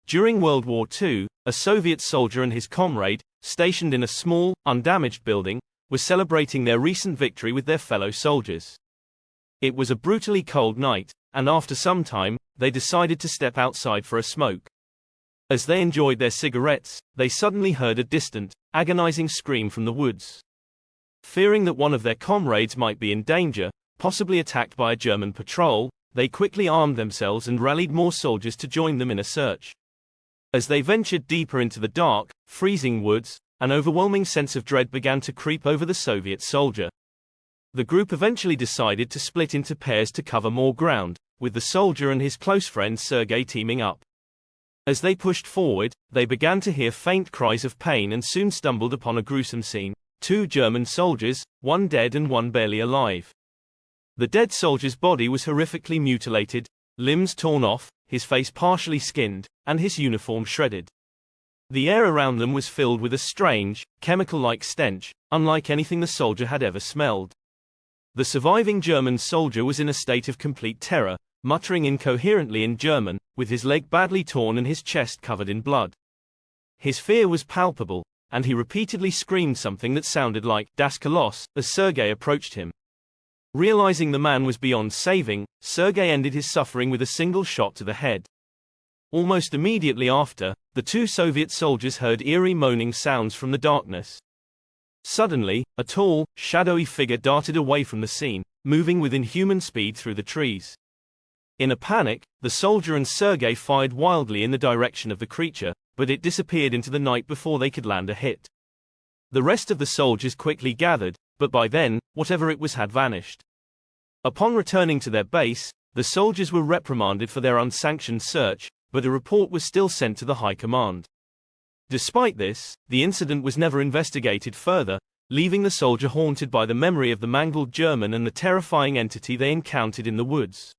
During World War II, a Soviet soldier and his comrade, stationed in a small, undamaged building, were celebrating their recent victory with their fellow soldiers. It was a brutally cold night, and after some time, they decided to step outside for a smoke. As they enjoyed their cigarettes, they suddenly heard a distant, agonizing scream from the woods. Fearing that one of their comrades might be in danger, possibly attacked by a German patrol, they quickly armed themselves and rallied more soldiers to join them in a search. As they ventured deeper into the dark, freezing woods, an overwhelming sense of dread began to creep over the Soviet soldier. The group eventually decided to split into pairs to cover more ground, with the soldier and his close friend Sergei teaming up. As they pushed forward, they began to hear faint cries of pain and soon stumbled upon a gruesome scene: 2 German soldiers, one dead and one barely alive. The dead soldier's body was horrifically mutilated, limbs torn off, his face partially skinned, and his uniform shredded. The air around them was filled with a strange, chemical-like stench, unlike anything the soldier had ever smelled. The surviving German soldier was in a state of complete terror, muttering incoherently in German, with his leg badly torn and his chest covered in blood. His fear was palpable, and he repeatedly screamed something that sounded like "Das Koloss" as Sergei approached him. Realizing the man was beyond saving, Sergei ended his suffering with a single shot to the head. Almost immediately after, the 2 Soviet soldiers heard eerie moaning sounds from the darkness. Suddenly, a tall, shadowy figure darted away from the scene, moving with inhuman speed through the trees. In a panic, the soldier and Sergei fired wildly in the direction of the creature, but it disappeared into the night before they could land a hit. The rest of the soldiers quickly gathered, but by then, whatever it was had vanished. Upon returning to their base, the soldiers were reprimanded for their unsanctioned search, but a report was still sent to the high command. Despite this, the incident was never investigated further, leaving the soldier haunted by the memory of the mangled German and the terrifying entity they encountered in the woods.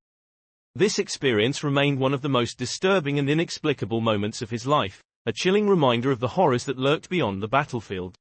This experience remained one of the most disturbing and inexplicable moments of his life, a chilling reminder of the horrors that lurked beyond the battlefield.